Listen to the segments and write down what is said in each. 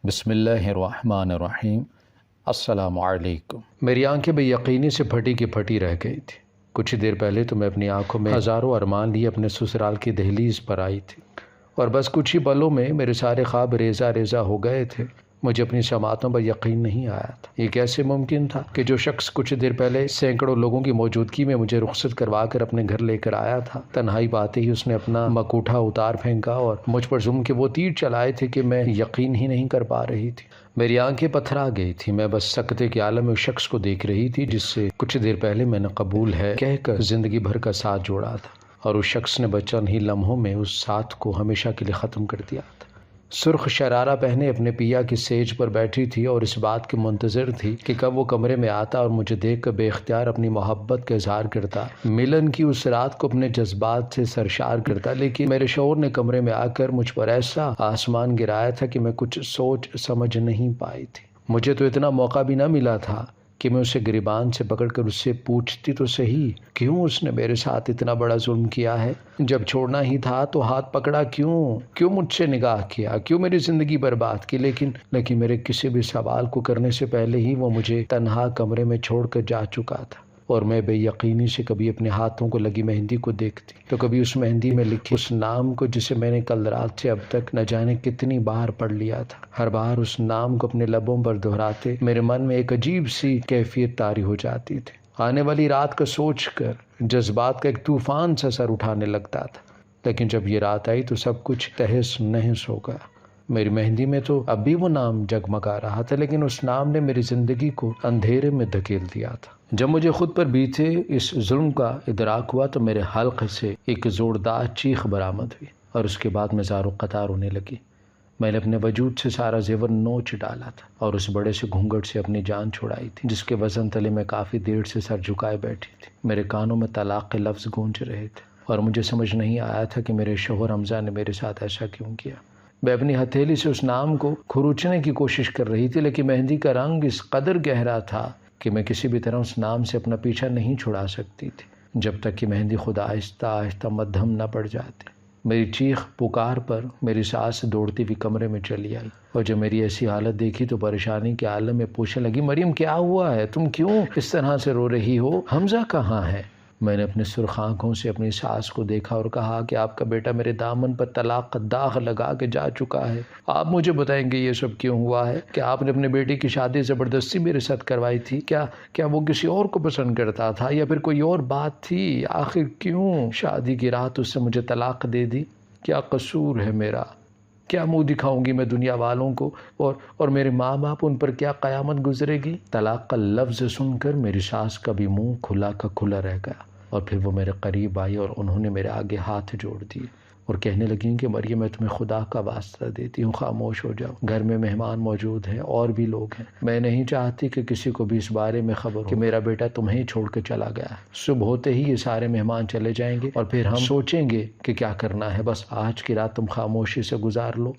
بسم اللہ الرحمن الرحیم۔ السلام علیکم۔ میری آنکھیں بے یقینی سے پھٹی کی پھٹی رہ گئی تھی۔ کچھ دیر پہلے تو میں اپنی آنکھوں میں ہزاروں ارمان لیے اپنے سسرال کی دہلیز پر آئی تھی، اور بس کچھ ہی پلوں میں میرے سارے خواب ریزہ ریزہ ہو گئے تھے۔ مجھے اپنی سماعتوں پر یقین نہیں آیا تھا۔ یہ کیسے ممکن تھا کہ جو شخص کچھ دیر پہلے سینکڑوں لوگوں کی موجودگی میں مجھے رخصت کروا کر اپنے گھر لے کر آیا تھا، تنہائی پاتے ہی اس نے اپنا مکوٹھا اتار پھینکا اور مجھ پر ظلم کے وہ تیر چلائے تھے کہ میں یقین ہی نہیں کر پا رہی تھی۔ میری آنکھیں پتھرا گئی تھی۔ میں بس سکتے کے عالم میں اس شخص کو دیکھ رہی تھی جس سے کچھ دیر پہلے میں نے قبول ہے کہہ کر زندگی بھر کا ساتھ جوڑا تھا، اور اس شخص نے بس چند ہی لمحوں میں اس ساتھ کو ہمیشہ کے لیے ختم کر دیا تھا۔ سرخ شرارہ پہنے اپنے پیا کی سیج پر بیٹھی تھی اور اس بات کی منتظر تھی کہ کب وہ کمرے میں آتا اور مجھے دیکھ کر بے اختیار اپنی محبت کا اظہار کرتا، ملن کی اس رات کو اپنے جذبات سے سرشار کرتا۔ لیکن میرے شوہر نے کمرے میں آ کر مجھ پر ایسا آسمان گرایا تھا کہ میں کچھ سوچ سمجھ نہیں پائی تھی۔ مجھے تو اتنا موقع بھی نہ ملا تھا کہ میں اسے گریبان سے پکڑ کر اس سے پوچھتی تو صحیح، کیوں اس نے میرے ساتھ اتنا بڑا ظلم کیا ہے؟ جب چھوڑنا ہی تھا تو ہاتھ پکڑا کیوں مجھ سے نگاہ کیا، کیوں میری زندگی برباد کی؟ لیکن میرے کسی بھی سوال کو کرنے سے پہلے ہی وہ مجھے تنہا کمرے میں چھوڑ کر جا چکا تھا، اور میں بے یقینی سے کبھی اپنے ہاتھوں کو لگی مہندی کو دیکھتی تو کبھی اس مہندی میں لکھے اس نام کو جسے میں نے کل رات سے اب تک نہ جانے کتنی بار پڑھ لیا تھا۔ ہر بار اس نام کو اپنے لبوں پر دہراتے میرے من میں ایک عجیب سی کیفیت طاری ہو جاتی تھی۔ آنے والی رات کا سوچ کر جذبات کا ایک طوفان سا سر اٹھانے لگتا تھا، لیکن جب یہ رات آئی تو سب کچھ تہس نہس ہو گیا۔ میری مہندی میں تو اب بھی وہ نام جگمگا رہا تھا، لیکن اس نام نے میری زندگی کو اندھیرے میں دھکیل دیا تھا۔ جب مجھے خود پر بیتے اس ظلم کا ادراک ہوا تو میرے حلق سے ایک زوردار چیخ برآمد ہوئی، اور اس کے بعد میں زار و قطار ہونے لگی۔ میں نے اپنے وجود سے سارا زیور نوچ ڈالا تھا اور اس بڑے سے گھونگھٹ سے اپنی جان چھڑائی تھی جس کے وزن تلے میں کافی دیر سے سر جھکائے بیٹھی تھی۔ میرے کانوں میں طلاق کے لفظ گونج رہے تھے، اور مجھے سمجھ نہیں آیا تھا کہ میرے شوہر حمزہ نے میرے ساتھ ایسا کیوں کیا۔ میں اپنی ہتھیلی سے اس نام کو کھروچنے کی کوشش کر رہی تھی، لیکن مہندی کا رنگ اس قدر گہرا تھا کہ میں کسی بھی طرح اس نام سے اپنا پیچھا نہیں چھڑا سکتی تھی جب تک کہ مہندی خود آہستہ آہستہ مدھم نہ پڑ جاتی۔ میری چیخ پکار پر میری سانس دوڑتی ہوئی کمرے میں چلی آئی، اور جب میری ایسی حالت دیکھی تو پریشانی کے عالم میں پوچھنے لگی، مریم کیا ہوا ہے؟ تم کیوں اس طرح سے رو رہی ہو؟ حمزہ کہاں ہے؟ میں نے اپنے سرخ آنکھوں سے اپنی ساس کو دیکھا اور کہا کہ آپ کا بیٹا میرے دامن پر طلاق کا داغ لگا کے جا چکا ہے۔ آپ مجھے بتائیں گے یہ سب کیوں ہوا ہے؟ کہ آپ نے اپنے بیٹے کی شادی زبردستی میرے ساتھ کروائی تھی؟ کیا وہ کسی اور کو پسند کرتا تھا، یا پھر کوئی اور بات تھی؟ آخر کیوں شادی کی رات اس سے مجھے طلاق دے دی؟ کیا قصور ہے میرا؟ کیا منہ دکھاؤں گی میں دنیا والوں کو، اور میرے ماں باپ، ان پر کیا قیامت گزرے گی؟ طلاق کا لفظ سن کر میری ساس کا بھی منہ کھلا کا کھلا رہ گیا، اور پھر وہ میرے قریب آئی اور انہوں نے میرے آگے ہاتھ جوڑ دیے اور کہنے لگیں کہ مریم میں تمہیں خدا کا واسطہ دیتی ہوں، خاموش ہو جاؤ، گھر میں مہمان موجود ہیں اور بھی لوگ ہیں۔ میں نہیں چاہتی کہ کسی کو بھی اس بارے میں خبر ہو کہ میرا بیٹا تمہیں چھوڑ کے چلا گیا ہے۔ صبح ہوتے ہی یہ سارے مہمان چلے جائیں گے اور پھر ہم سوچیں گے کہ کیا کرنا ہے۔ بس آج کی رات تم خاموشی سے گزار لو۔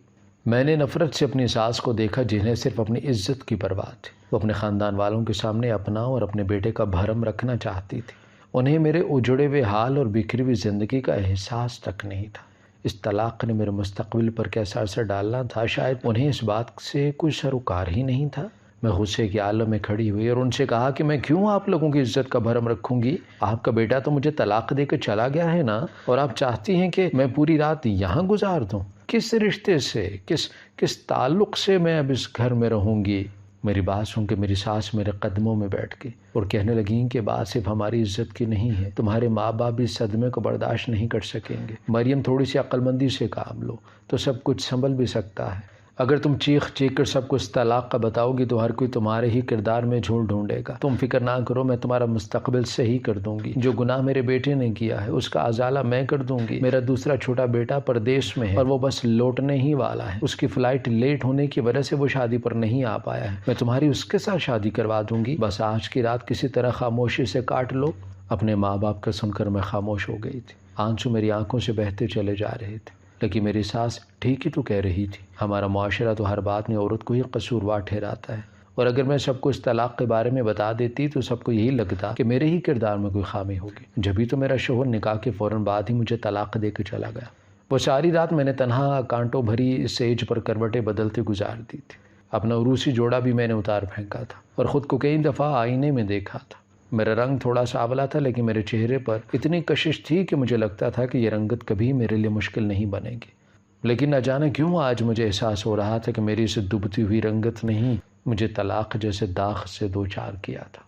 میں نے نفرت سے اپنی ساس کو دیکھا جنہیں صرف اپنی عزت کی پرواہ تھی۔ وہ اپنے خاندان والوں کے سامنے اپنا اور اپنے بیٹے کا بھرم رکھنا چاہتی تھی۔ انہیں میرے اجڑے ہوئے حال اور بکھری ہوئی زندگی کا احساس تک نہیں تھا۔ اس طلاق نے میرے مستقبل پر کیسا اثر ڈالنا تھا، شاید انہیں اس بات سے کوئی سروکار ہی نہیں تھا۔ میں غصے کے عالم میں کھڑی ہوئی اور ان سے کہا کہ میں کیوں آپ لوگوں کی عزت کا بھرم رکھوں گی؟ آپ کا بیٹا تو مجھے طلاق دے کے چلا گیا ہے نا، اور آپ چاہتی ہیں کہ میں پوری رات یہاں گزار دوں؟ کس رشتے سے، کس تعلق سے میں اب اس گھر میں رہوں گی؟ میری بات سن کے میری ساس میرے قدموں میں بیٹھ گئی اور کہنے لگیں کہ بات صرف ہماری عزت کی نہیں ہے، تمہارے ماں باپ بھی اس صدمے کو برداشت نہیں کر سکیں گے۔ مریم تھوڑی سی عقل مندی سے کام لو تو سب کچھ سنبھل بھی سکتا ہے۔ اگر تم چیخ کر سب کچھ طلاق کا بتاؤ گی تو ہر کوئی تمہارے ہی کردار میں جھول ڈھونڈے گا۔ تم فکر نہ کرو، میں تمہارا مستقبل صحیح کر دوں گی۔ جو گناہ میرے بیٹے نے کیا ہے اس کا ازالہ میں کر دوں گی۔ میرا دوسرا چھوٹا بیٹا پردیش میں ہے اور وہ بس لوٹنے ہی والا ہے۔ اس کی فلائٹ لیٹ ہونے کی وجہ سے وہ شادی پر نہیں آ پایا ہے۔ میں تمہاری اس کے ساتھ شادی کروا دوں گی۔ بس آج کی رات کسی طرح خاموشی سے کاٹ لو۔ اپنے ماں باپ کا سن کر میں خاموش ہو گئی تھی۔ آنسو میری آنکھوں سے بہتے چلے جا رہے تھے، لیکن میری ساس ٹھیک ہی تو کہہ رہی تھی۔ ہمارا معاشرہ تو ہر بات میں عورت کو ہی قصوروار ٹھہراتا ہے، اور اگر میں سب کو اس طلاق کے بارے میں بتا دیتی تو سب کو یہی لگتا کہ میرے ہی کردار میں کوئی خامی ہوگی۔ جبھی تو میرا شوہر نکاح کے فوراً بعد ہی مجھے طلاق دے کے چلا گیا۔ وہ ساری رات میں نے تنہا کانٹوں بھری سیج پر کروٹیں بدلتے گزار دی تھی۔ اپنا عروسی جوڑا بھی میں نے اتار پھینکا تھا اور خود کو کئی دفعہ آئینے میں دیکھا تھا۔ میرا رنگ تھوڑا سانولا تھا، لیکن میرے چہرے پر اتنی کشش تھی کہ مجھے لگتا تھا کہ یہ رنگت کبھی میرے لیے مشکل نہیں بنے گی۔ لیکن نہ جانے کیوں آج مجھے احساس ہو رہا تھا کہ میری اس ڈوبتی ہوئی رنگت نے ہی مجھے طلاق جیسے داغ سے دوچار کیا تھا۔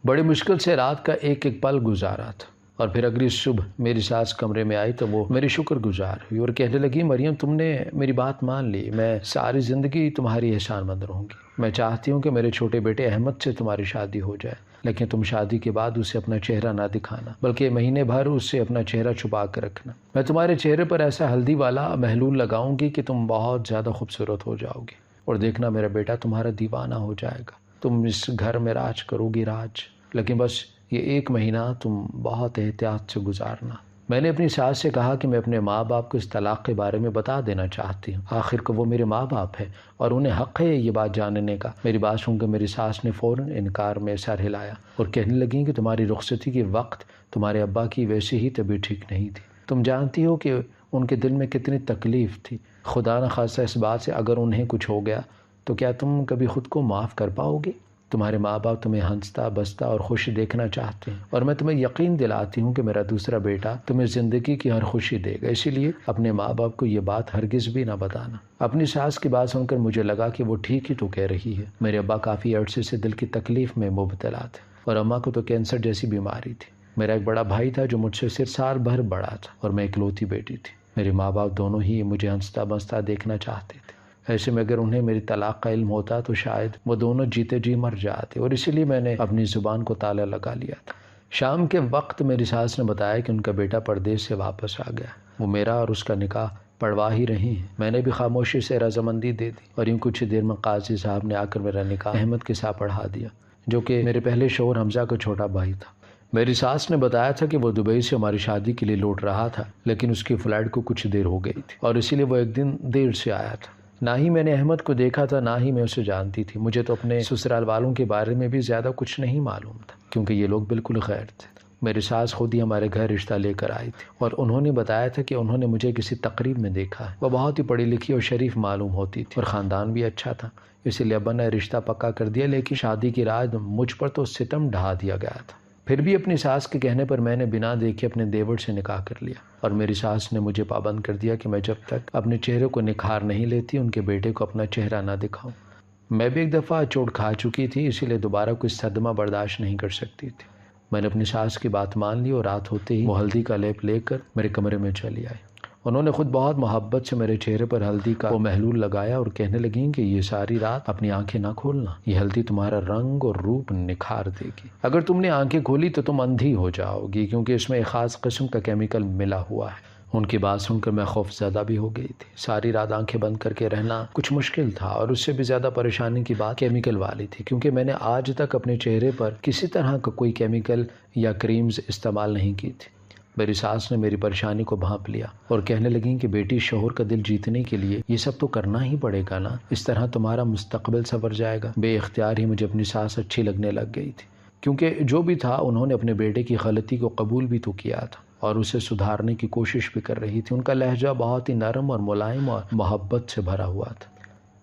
بڑی مشکل سے رات کا ایک ایک پل گزارا تھا، اور پھر اگلی صبح میری ساس کمرے میں آئی تو وہ میری شکر گزار ہوئی اور کہنے لگی، مریم تم نے میری بات مان لی، میں ساری زندگی تمہاری احسان مند رہوں گی۔ میں چاہتی ہوں کہ میرے چھوٹے بیٹے احمد سے تمہاری شادی ہو جائے، لیکن تم شادی کے بعد اسے اپنا چہرہ نہ دکھانا، بلکہ مہینے بھر اس سے اپنا چہرہ چھپا کر رکھنا۔ میں تمہارے چہرے پر ایسا ہلدی والا محلول لگاؤں گی کہ تم بہت زیادہ خوبصورت ہو جاؤ گی، اور دیکھنا میرا بیٹا تمہارا دیوانہ ہو جائے گا۔ تم اس گھر میں راج کرو گی، راج، لیکن بس یہ ایک مہینہ تم بہت احتیاط سے گزارنا۔ میں نے اپنی ساس سے کہا کہ میں اپنے ماں باپ کو اس طلاق کے بارے میں بتا دینا چاہتی ہوں، آخر کو وہ میرے ماں باپ ہیں اور انہیں حق ہے یہ بات جاننے کا۔ میری بات سن کر میری ساس نے فوراً انکار میں سر ہلایا اور کہنے لگیں کہ تمہاری رخصتی کے وقت تمہارے ابا کی ویسے ہی طبیعت ٹھیک نہیں تھی، تم جانتی ہو کہ ان کے دل میں کتنی تکلیف تھی۔ خدا نہ خواستہ اس بات سے اگر انہیں کچھ ہو گیا تو کیا تم کبھی خود کو معاف کر پاؤ گے؟ تمہارے ماں باپ تمہیں ہنستا بستا اور خوش دیکھنا چاہتے ہیں، اور میں تمہیں یقین دلاتی ہوں کہ میرا دوسرا بیٹا تمہیں زندگی کی ہر خوشی دے گا، اسی لیے اپنے ماں باپ کو یہ بات ہرگز بھی نہ بتانا۔ اپنی ساس کی بات سن کر مجھے لگا کہ وہ ٹھیک ہی تو کہہ رہی ہے۔ میرے ابا کافی عرصے سے دل کی تکلیف میں مبتلا تھے، اور اماں کو تو کینسر جیسی بیماری تھی۔ میرا ایک بڑا بھائی تھا جو مجھ سے صرف سال بھر بڑا تھا، اور میں اکلوتی بیٹی تھی۔ میرے ماں باپ دونوں ہی مجھے ہنستا بستا دیکھنا چاہتے تھے، ایسے میں اگر انہیں میری طلاق کا علم ہوتا تو شاید وہ دونوں جیتے جی مر جاتے، اور اسی لیے میں نے اپنی زبان کو تالا لگا لیا تھا۔ شام کے وقت میری ساس نے بتایا کہ ان کا بیٹا پردیس سے واپس آ گیا، وہ میرا اور اس کا نکاح پڑھوا ہی رہی ہیں۔ میں نے بھی خاموشی سے رضامندی دے دی، اور یوں کچھ دیر میں قاضی صاحب نے آ کر میرا نکاح احمد کے ساتھ پڑھا دیا، جو کہ میرے پہلے شوہر حمزہ کا چھوٹا بھائی تھا۔ میری ساس نے بتایا تھا کہ وہ دبئی سے ہماری شادی کے لیے لوٹ رہا تھا، لیکن اس کی فلائٹ کو کچھ دیر ہو گئی تھی، اور اسی لیے وہ ایک دن دیر سے آیا تھا۔ نہ ہی میں نے احمد کو دیکھا تھا، نہ ہی میں اسے جانتی تھی۔ مجھے تو اپنے سسرال والوں کے بارے میں بھی زیادہ کچھ نہیں معلوم تھا، کیونکہ یہ لوگ بالکل غیر تھے۔ میری ساس خود ہی ہمارے گھر رشتہ لے کر آئی تھی، اور انہوں نے بتایا تھا کہ انہوں نے مجھے کسی تقریب میں دیکھا ہے۔ وہ بہت ہی پڑھی لکھی اور شریف معلوم ہوتی تھی، اور خاندان بھی اچھا تھا، اسی لیے ابا نے رشتہ پکا کر دیا، لیکن شادی کی رات مجھ پر تو ستم ڈھا دیا گیا تھا۔ پھر بھی اپنی ساس کے کہنے پر میں نے بنا دیکھے اپنے دیور سے نکاح کر لیا، اور میری ساس نے مجھے پابند کر دیا کہ میں جب تک اپنے چہرے کو نکھار نہیں لیتی ان کے بیٹے کو اپنا چہرہ نہ دکھاؤں۔ میں بھی ایک دفعہ چوٹ کھا چکی تھی، اسی لیے دوبارہ کوئی صدمہ برداشت نہیں کر سکتی تھی۔ میں نے اپنی ساس کی بات مان لی، اور رات ہوتے ہی وہ ہلدی کا لیپ لے کر میرے کمرے میں چلی آئی۔ انہوں نے خود بہت محبت سے میرے چہرے پر ہلدی کا وہ محلول لگایا اور کہنے لگیں کہ یہ ساری رات اپنی آنکھیں نہ کھولنا، یہ ہلدی تمہارا رنگ اور روپ نکھار دے گی۔ اگر تم نے آنکھیں کھولی تو تم اندھی ہو جاؤ گی، کیونکہ اس میں ایک خاص قسم کا کیمیکل ملا ہوا ہے۔ ان کی بات سن کر میں خوف زدہ بھی ہو گئی تھی۔ ساری رات آنکھیں بند کر کے رہنا کچھ مشکل تھا، اور اس سے بھی زیادہ پریشانی کی بات کیمیکل والی تھی، کیونکہ میں نے آج تک اپنے چہرے پر کسی طرح کا کوئی کیمیکل یا کریمز استعمال نہیں کی تھی۔ میری ساس نے میری پریشانی کو بھانپ لیا اور کہنے لگیں کہ بیٹی، شوہر کا دل جیتنے کے لیے یہ سب تو کرنا ہی پڑے گا نا، اس طرح تمہارا مستقبل سنور جائے گا۔ بے اختیار ہی مجھے اپنی ساس اچھی لگنے لگ گئی تھی، کیونکہ جو بھی تھا انہوں نے اپنے بیٹے کی غلطی کو قبول بھی تو کیا تھا اور اسے سدھارنے کی کوشش بھی کر رہی تھی۔ ان کا لہجہ بہت ہی نرم اور ملائم اور محبت سے بھرا ہوا تھا۔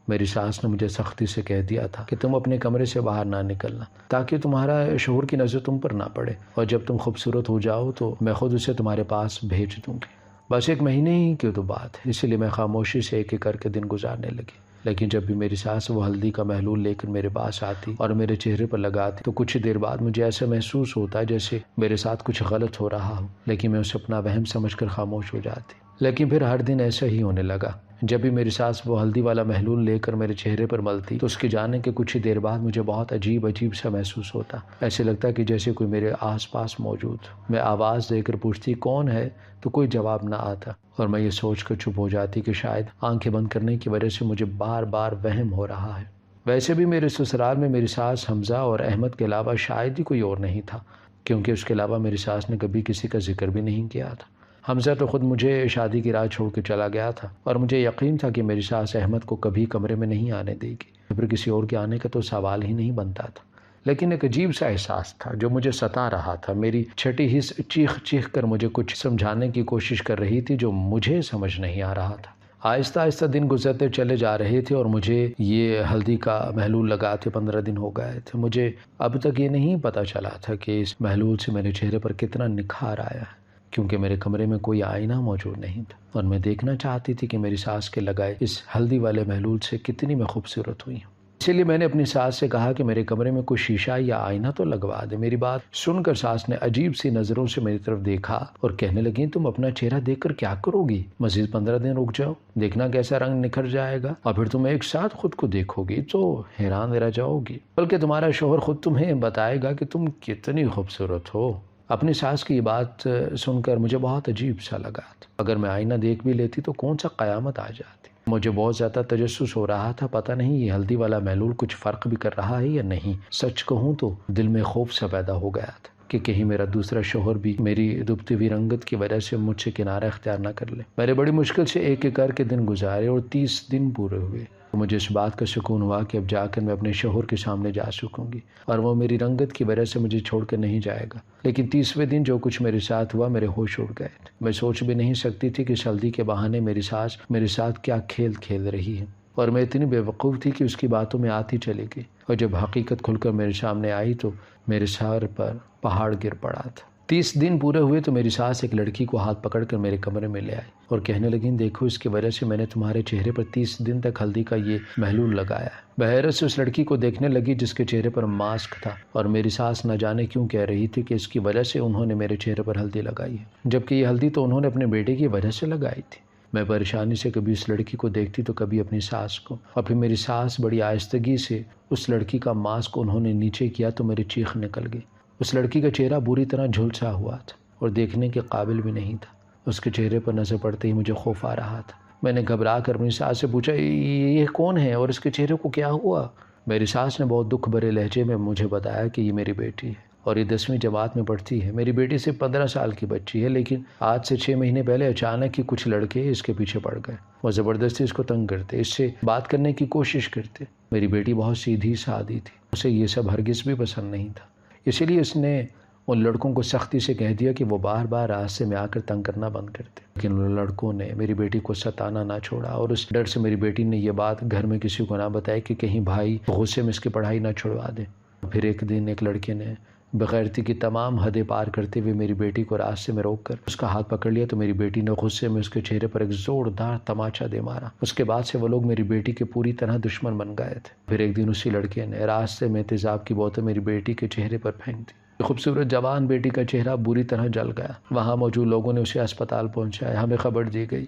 میری ساس نے مجھے سختی سے کہہ دیا تھا کہ تم اپنے کمرے سے باہر نہ نکلنا، تاکہ تمہارا شوہر کی نظر تم پر نہ پڑے، اور جب تم خوبصورت ہو جاؤ تو میں خود اسے تمہارے پاس بھیج دوں گی۔ بس ایک مہینے ہی کی تو بات ہے، اسی لیے میں خاموشی سے ایک ایک کر کے دن گزارنے لگی۔ لیکن جب بھی میری ساس وہ ہلدی کا محلول لے کر میرے پاس آتی اور میرے چہرے پر لگاتی تو کچھ دیر بعد مجھے ایسا محسوس ہوتا جیسے میرے ساتھ کچھ غلط ہو رہا ہو، لیکن میں اسے اپنا وہم سمجھ کر خاموش ہو جاتی۔ لیکن پھر ہر دن ایسا ہی ہونے لگا۔ جب بھی میری ساس وہ ہلدی والا محلول لے کر میرے چہرے پر ملتی تو اس کے جانے کے کچھ ہی دیر بعد مجھے بہت عجیب سا محسوس ہوتا، ایسے لگتا کہ جیسے کوئی میرے آس پاس موجود۔ میں آواز دے کر پوچھتی کون ہے تو کوئی جواب نہ آتا، اور میں یہ سوچ کر چپ ہو جاتی کہ شاید آنکھیں بند کرنے کی وجہ سے مجھے بار بار وہم ہو رہا ہے۔ ویسے بھی میرے سسرال میں میری ساس، حمزہ اور احمد کے علاوہ شاید ہی کوئی اور نہیں تھا، کیونکہ اس کے علاوہ میری ساس نے کبھی کسی کا ذکر بھی نہیں کیا تھا۔ حمزہ تو خود مجھے شادی کی رات چھوڑ کے چلا گیا تھا، اور مجھے یقین تھا کہ میری ساس احمد کو کبھی کمرے میں نہیں آنے دے گی، پھر کسی اور کے آنے کا تو سوال ہی نہیں بنتا تھا۔ لیکن ایک عجیب سا احساس تھا جو مجھے ستا رہا تھا۔ میری چھٹی حص چیخ چیخ کر مجھے کچھ سمجھانے کی کوشش کر رہی تھی جو مجھے سمجھ نہیں آ رہا تھا۔ آہستہ آہستہ دن گزرتے چلے جا رہے تھے اور مجھے یہ ہلدی کا محلول لگاتے 15 دن ہو گئے تھے۔ مجھے اب تک یہ نہیں پتہ چلا تھا کہ اس محلول سے میرے چہرے پر کتنا نکھار آیا ہے، کیونکہ میرے کمرے میں کوئی آئینہ موجود نہیں تھا اور میں دیکھنا چاہتی تھی کہ میری ساس کے لگائے اس ہلدی والے محلول سے کتنی میں خوبصورت ہوئی ہوں۔ اسی لیے میں نے اپنی ساس سے کہا کہ میرے کمرے میں کوئی شیشہ یا آئینہ تو لگوا دے۔ میری بات سن کر ساس نے عجیب سی نظروں سے میری طرف دیکھا اور کہنے لگی، تم اپنا چہرہ دیکھ کر کیا کرو گی؟ مزید 15 دن رک جاؤ، دیکھنا کیسا رنگ نکھر جائے گا اور پھر تم ایک ساتھ خود کو دیکھو گی تو حیران رہ جاؤ گی، بلکہ تمہارا شوہر خود تمہیں بتائے گا کہ تم کتنی خوبصورت ہو۔ اپنی ساس کی یہ بات سن کر مجھے بہت عجیب سا لگا۔ اگر میں آئینہ دیکھ بھی لیتی تو کون سا قیامت آ جاتی۔ مجھے بہت زیادہ تجسس ہو رہا تھا، پتہ نہیں یہ ہلدی والا محلول کچھ فرق بھی کر رہا ہے یا نہیں۔ سچ کہوں تو دل میں خوف سا پیدا ہو گیا تھا کہ کہیں میرا دوسرا شوہر بھی میری دبتی ہوئی رنگت کی وجہ سے مجھ سے کنارہ اختیار نہ کر لے۔ میں نے بڑی مشکل سے ایک ایک کر کے دن گزارے اور 30 دن پورے ہوئے۔ مجھے اس بات کا سکون ہوا کہ اب جا کر میں اپنے شوہر کے سامنے جا سکوں گی اور وہ میری رنگت کی وجہ سے مجھے چھوڑ کر نہیں جائے گا۔ لیکن 30ویں دن جو کچھ میرے ساتھ ہوا، میرے ہوش اڑ گئے تھے۔ میں سوچ بھی نہیں سکتی تھی کہ اس ہلدی کے بہانے میری ساس میرے ساتھ کیا کھیل کھیل رہی ہے، اور میں اتنی بے وقوف تھی کہ اس کی باتوں میں آتی چلی گئی، اور جب حقیقت کھل کر میرے سامنے آئی تو میرے سر پر پہاڑ گر پڑا تھا۔ 30 دن پورے ہوئے تو میری ساس ایک لڑکی کو ہاتھ پکڑ کر میرے کمرے میں لے آئی اور کہنے لگی، دیکھو اس کی وجہ سے میں نے تمہارے چہرے پر 30 دن تک ہلدی کا یہ محلول لگایا ہے۔ بحیرت سے اس لڑکی کو دیکھنے لگی جس کے چہرے پر ماسک تھا، اور میری ساس نہ جانے کیوں کہہ رہی تھی کہ اس کی وجہ سے انہوں نے میرے چہرے پر ہلدی لگائی ہے، جبکہ یہ ہلدی تو انہوں نے اپنے بیٹے کی وجہ سے لگائی تھی۔ میں پریشانی سے کبھی اس لڑکی کو دیکھتی تو کبھی اپنی ساس کو، اور پھر میری ساس بڑی آہستگی سے اس لڑکی کا ماسک انہوں نے نیچے کیا تو میری چیخ نکل گئی۔ اس لڑکی کا چہرہ بری طرح جھلسا ہوا تھا اور دیکھنے کے قابل بھی نہیں تھا۔ اس کے چہرے پر نظر پڑتے ہی مجھے خوف آ رہا تھا۔ میں نے گھبرا کر اپنی ساس سے پوچھا، یہ کون ہے اور اس کے چہرے کو کیا ہوا؟ میری ساس نے بہت دکھ بھرے لہجے میں مجھے بتایا کہ یہ میری بیٹی ہے اور یہ 10ویں جماعت میں پڑھتی ہے۔ میری بیٹی صرف 15 سال کی بچی ہے، لیکن آج سے 6 مہینے پہلے اچانک ہی کچھ لڑکے اس کے پیچھے پڑ گئے۔ وہ زبردستی اس کو تنگ کرتے، اس سے بات کرنے کی کوشش کرتے۔ میری بیٹی بہت سیدھی سادی تھی، اسے یہ سب ہرگز بھی پسند نہیں تھا، اسی لیے اس نے ان لڑکوں کو سختی سے کہہ دیا کہ وہ بار بار راستے میں آ کر تنگ کرنا بند کر دے۔ لیکن ان لڑکوں نے میری بیٹی کو ستانا نہ چھوڑا، اور اس ڈر سے میری بیٹی نے یہ بات گھر میں کسی کو نہ بتائی کہ کہیں بھائی غصے میں اس کی پڑھائی نہ چھڑوا دے۔ پھر ایک دن ایک لڑکے نے بغیرتی کی تمام حدیں پار کرتے ہوئے میری بیٹی کو راستے میں روک کر اس کا ہاتھ پکڑ لیا تو میری بیٹی نے غصے میں اس کے چہرے پر ایک زوردار تماچا دے مارا۔ اس کے بعد سے وہ لوگ میری بیٹی کے پوری طرح دشمن بن گئے تھے۔ پھر ایک دن اسی لڑکے نے راستے میں تیزاب کی بوتل میری بیٹی کے چہرے پر پھینک دی۔ خوبصورت جوان بیٹی کا چہرہ بری طرح جل گیا۔ وہاں موجود لوگوں نے اسے اسپتال پہنچایا، ہمیں خبر دی گئی،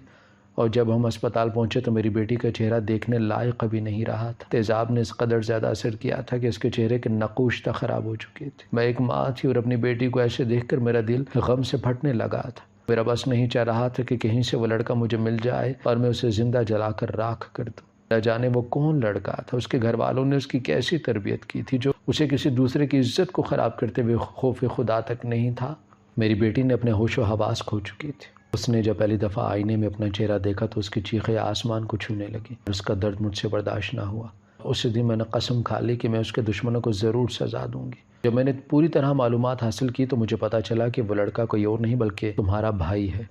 اور جب ہم اسپتال پہنچے تو میری بیٹی کا چہرہ دیکھنے لائق بھی نہیں رہا تھا۔ تیزاب نے اس قدر زیادہ اثر کیا تھا کہ اس کے چہرے کے نقوش تک خراب ہو چکے تھے۔ میں ایک ماں تھی اور اپنی بیٹی کو ایسے دیکھ کر میرا دل غم سے پھٹنے لگا تھا۔ میرا بس نہیں چاہ رہا تھا کہ کہیں سے وہ لڑکا مجھے مل جائے اور میں اسے زندہ جلا کر راکھ کر دوں۔ نہ جانے وہ کون لڑکا تھا، اس کے گھر والوں نے اس کی کیسی تربیت کی تھی جو اسے کسی دوسرے کی عزت کو خراب کرتے ہوئے خوف خدا تک نہیں تھا۔ میری بیٹی نے اپنے ہوش و حواس کھو چکی تھی۔ اس نے جب پہلی دفعہ آئینے میں اپنا چہرہ دیکھا تو اس کی چیخیں آسمان کو چھونے لگی، اس کا درد مجھ سے برداشت نہ ہوا۔ اسی دن میں نے قسم کھا لی کہ میں اس کے دشمنوں کو ضرور سزا دوں گی۔ جب میں نے پوری طرح معلومات حاصل کی تو مجھے پتہ چلا کہ وہ لڑکا کوئی اور نہیں بلکہ تمہارا بھائی ہے،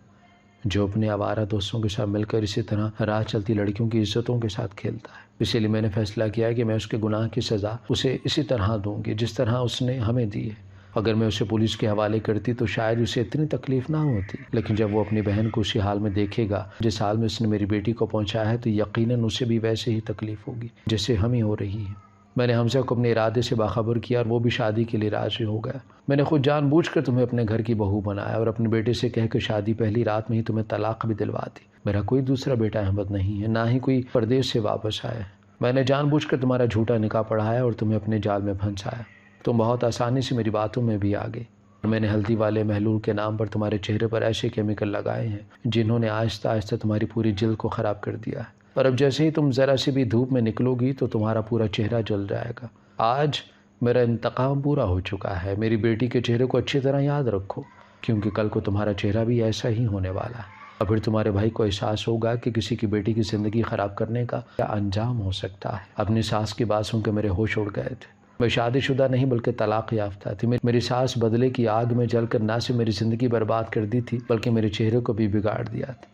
جو اپنے آوارہ دوستوں کے ساتھ مل کر اسی طرح راہ چلتی لڑکیوں کی عزتوں کے ساتھ کھیلتا ہے۔ اسی لیے میں نے فیصلہ کیا کہ میں اس کے گناہ کی سزا اسے اسی طرح دوں گی جس طرح اس نے ہمیں دی ہے۔ اگر میں اسے پولیس کے حوالے کرتی تو شاید اسے اتنی تکلیف نہ ہوتی، لیکن جب وہ اپنی بہن کو اسی حال میں دیکھے گا جس حال میں اس نے میری بیٹی کو پہنچایا ہے تو یقیناً اسے بھی ویسے ہی تکلیف ہوگی جیسے ہمیں ہو رہی ہے۔ میں نے حمزہ کو اپنے ارادے سے باخبر کیا اور وہ بھی شادی کے لیے راضی ہو گیا۔ میں نے خود جان بوجھ کر تمہیں اپنے گھر کی بہو بنایا اور اپنے بیٹے سے کہہ کہ شادی پہلی رات میں ہی تمہیں طلاق بھی دلوا دی۔ میرا کوئی دوسرا بیٹا احمد نہیں ہے، نہ ہی کوئی پردیس سے واپس آیا ہے۔ میں نے جان بوجھ کر تمہارا جھوٹا نکاح پڑھایا اور تمہیں اپنے جال میں پھنسایا۔ تم بہت آسانی سے میری باتوں میں بھی آ گئے۔ میں نے ہلدی والے محلول کے نام پر تمہارے چہرے پر ایسے کیمیکل لگائے ہیں جنہوں نے آہستہ آہستہ تمہاری پوری جلد کو خراب کر دیا ہے، اور اب جیسے ہی تم ذرا سی بھی دھوپ میں نکلو گی تو تمہارا پورا چہرہ جل جائے گا۔ آج میرا انتقام پورا ہو چکا ہے۔ میری بیٹی کے چہرے کو اچھی طرح یاد رکھو، کیونکہ کل کو تمہارا چہرہ بھی ایسا ہی ہونے والا ہے، اور پھر تمہارے بھائی کو احساس ہوگا کہ کسی کی بیٹی کی زندگی خراب کرنے کا کیا انجام ہو سکتا ہے۔ اپنی ساس کی بات سن کے میرے ہوش اڑ گئے تھے۔ میں شادی شدہ نہیں بلکہ طلاق یافتہ تھی۔ میری ساس بدلے کی آگ میں جل کر نہ صرف میری زندگی برباد کر دی تھی بلکہ میرے چہرے کو بھی بگاڑ دیا تھا۔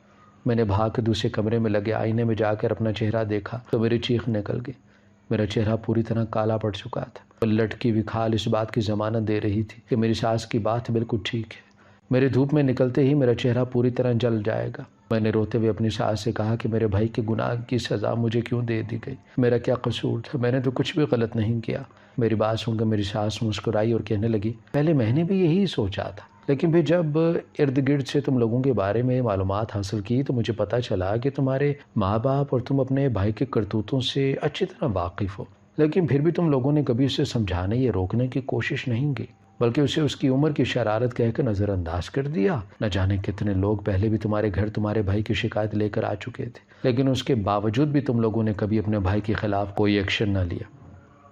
میں نے بھاگ کے دوسرے کمرے میں لگے آئینے میں جا کر اپنا چہرہ دیکھا تو میری چیخ نکل گئی۔ میرا چہرہ پوری طرح کالا پڑ چکا تھا۔ لٹکی ہوئی کھال اس بات کی ضمانت دے رہی تھی کہ میری ساس کی بات بالکل ٹھیک ہے۔ میرے دھوپ میں نکلتے ہی میرا چہرہ پوری طرح جل جائے گا۔ میں نے روتے ہوئے اپنی ساس سے کہا کہ میرے بھائی کے گناہ کی سزا مجھے کیوں دے دی گئی؟ میرا کیا قصور تھا؟ میں نے تو کچھ بھی غلط نہیں کیا۔ میری بات سن کر میری ساس مسکرائی اور کہنے لگی، پہلے میں نے بھی یہی سوچا تھا، لیکن پھر جب ارد گرد سے تم لوگوں کے بارے میں معلومات حاصل کی تو مجھے پتہ چلا کہ تمہارے ماں باپ اور تم اپنے بھائی کے کرتوتوں سے اچھی طرح واقف ہو، لیکن پھر بھی تم لوگوں نے کبھی اسے سمجھانے یا روکنے کی کوشش نہیں کی، بلکہ اسے اس کی عمر کی شرارت کہہ کر نظر انداز کر دیا۔ نہ جانے کتنے لوگ پہلے بھی تمہارے گھر تمہارے بھائی کی شکایت لے کر آ چکے تھے، لیکن اس کے باوجود بھی تم لوگوں نے کبھی اپنے بھائی کے خلاف کوئی ایکشن نہ لیا،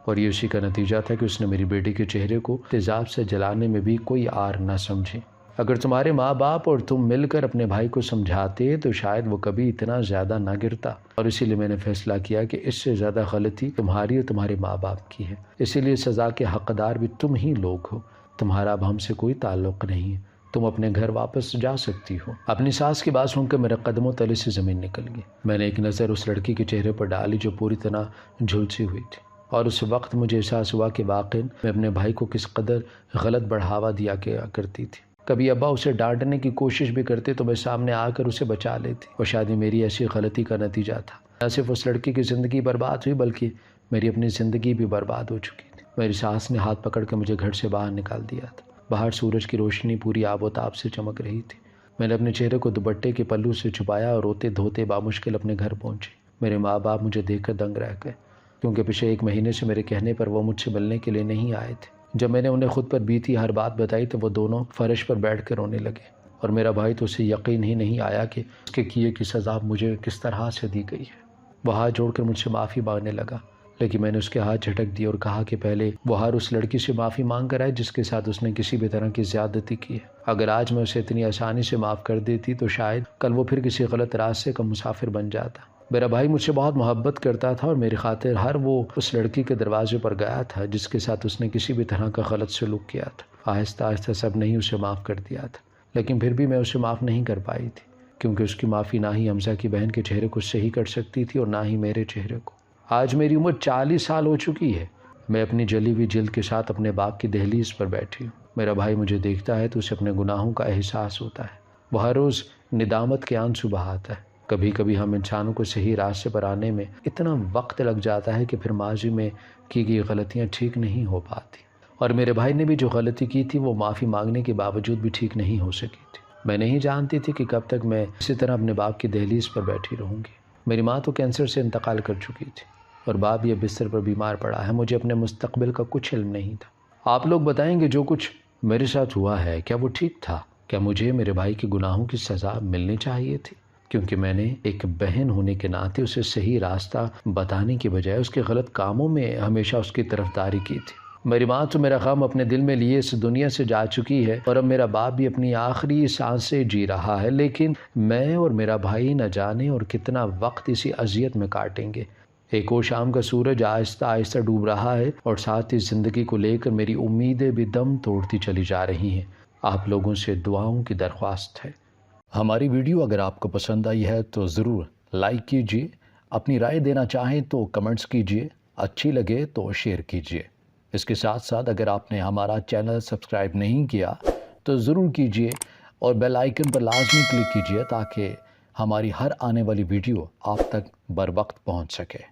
اور یہ اسی کا نتیجہ تھا کہ اس نے میری بیٹی کے چہرے کو تیزاب سے جلانے میں بھی کوئی آر نہ سمجھی۔ اگر تمہارے ماں باپ اور تم مل کر اپنے بھائی کو سمجھاتے تو شاید وہ کبھی اتنا زیادہ نہ گرتا، اور اسی لیے میں نے فیصلہ کیا کہ اس سے زیادہ غلطی تمہاری اور تمہارے ماں باپ کی ہے، اسی لیے سزا کے حقدار بھی تم ہی لوگ ہو۔ تمہارا اب ہم سے کوئی تعلق نہیں ہے، تم اپنے گھر واپس جا سکتی ہو۔ اپنی ساس کی بات سن کر میرے قدموں تلے سے زمین نکل گئی۔ میں نے ایک نظر اس لڑکی کے چہرے پر ڈالی جو پوری طرح جھلسی ہوئی تھی، اور اس وقت مجھے احساس ہوا کہ واقعی میں اپنے بھائی کو کس قدر غلط بڑھاوا دیا کرتی تھی۔ کبھی ابا اسے ڈانٹنے کی کوشش بھی کرتے تو میں سامنے آ کر اسے بچا لیتی، اور شاید میری ایسی غلطی کا نتیجہ تھا نہ صرف اس لڑکی کی زندگی برباد ہوئی بلکہ میری اپنی زندگی بھی برباد ہو چکی تھی۔ میری ساس نے ہاتھ پکڑ کے مجھے گھر سے باہر نکال دیا تھا۔ باہر سورج کی روشنی پوری آب و تاب سے چمک رہی تھی۔ میں نے اپنے چہرے کو دوپٹے کے پلو سے چھپایا اور روتے دھوتے بامشکل اپنے گھر پہنچی۔ میرے ماں باپ مجھے دیکھ کر دنگ رہ گئے، کیونکہ پچھلے ایک مہینے سے میرے کہنے پر وہ مجھ سے ملنے کے لیے نہیں آئے تھے۔ جب میں نے انہیں خود پر بیتی ہر بات بتائی تو وہ دونوں فرش پر بیٹھ کر رونے لگے، اور میرا بھائی تو اسے یقین ہی نہیں آیا کہ اس کے کیے کی سزا مجھے کس طرح سے دی گئی ہے۔ وہ ہاتھ جوڑ کر مجھ سے معافی مانگنے لگا، لیکن میں نے اس کے ہاتھ جھٹک دیے اور کہا کہ پہلے وہ ہر اس لڑکی سے معافی مانگ کر آئے جس کے ساتھ اس نے کسی بھی طرح کی زیادتی کی ہے۔ اگر آج میں اسے اتنی آسانی سے معاف کر دیتی تو شاید کل وہ پھر کسی غلط راستے کا مسافر بن جاتا۔ میرا بھائی مجھ سے بہت محبت کرتا تھا، اور میری خاطر ہر وہ اس لڑکی کے دروازے پر گیا تھا جس کے ساتھ اس نے کسی بھی طرح کا غلط سلوک کیا تھا۔ آہستہ آہستہ سب نے ہی اسے معاف کر دیا تھا، لیکن پھر بھی میں اسے معاف نہیں کر پائی تھی، کیونکہ اس کی معافی نہ ہی حمزہ کی بہن کے چہرے کو صحیح کر سکتی تھی اور نہ ہی میرے چہرے کو۔ آج میری عمر 40 سال ہو چکی ہے۔ میں اپنی جلی ہوئی جلد کے ساتھ اپنے باپ کی دہلیز پر بیٹھی ہوں۔ میرا بھائی مجھے دیکھتا ہے تو اسے اپنے گناہوں کا احساس ہوتا ہے۔ وہ ہر روز ندامت کے آنسو بہاتا ہے۔ کبھی کبھی ہم انسانوں کو صحیح راستے پر آنے میں اتنا وقت لگ جاتا ہے کہ پھر ماضی میں کی گئی غلطیاں ٹھیک نہیں ہو پاتی، اور میرے بھائی نے بھی جو غلطی کی تھی وہ معافی مانگنے کے باوجود بھی ٹھیک نہیں ہو سکی تھی۔ میں نہیں جانتی تھی کہ کب تک میں اسی طرح اپنے باپ کی دہلیز پر بیٹھی رہوں گی۔ میری ماں تو کینسر سے انتقال کر چکی تھی، اور باپ یہ بستر پر بیمار پڑا ہے۔ مجھے اپنے مستقبل کا کچھ علم نہیں تھا۔ آپ لوگ بتائیں گے جو کچھ میرے ساتھ ہوا ہے کیا وہ ٹھیک تھا؟ کیا مجھے میرے بھائی کے گناہوں کی سزا ملنی چاہیے تھی؟ کیونکہ میں نے ایک بہن ہونے کے ناطے اسے صحیح راستہ بتانے کی بجائے اس کے غلط کاموں میں ہمیشہ اس کی طرفداری کی تھی۔ میری ماں تو میرا غم اپنے دل میں لیے اس دنیا سے جا چکی ہے، اور اب میرا باپ بھی اپنی آخری سانسیں جی رہا ہے، لیکن میں اور میرا بھائی نہ جانے اور کتنا وقت اسی اذیت میں کاٹیں گے۔ ایک اور شام کا سورج آہستہ آہستہ ڈوب رہا ہے، اور ساتھ ہی زندگی کو لے کر میری امیدیں بھی دم توڑتی چلی جا رہی ہیں۔ آپ لوگوں سے دعاؤں کی درخواست ہے۔ ہماری ویڈیو اگر آپ کو پسند آئی ہے تو ضرور لائک کیجیے، اپنی رائے دینا چاہیں تو کمنٹس کیجیے، اچھی لگے تو شیئر کیجیے۔ اس کے ساتھ ساتھ اگر آپ نے ہمارا چینل سبسکرائب نہیں کیا تو ضرور کیجیے، اور بیل آئیکن پر لازمی کلک کیجیے تاکہ ہماری ہر آنے والی ویڈیو آپ تک بر وقت پہنچ سکے۔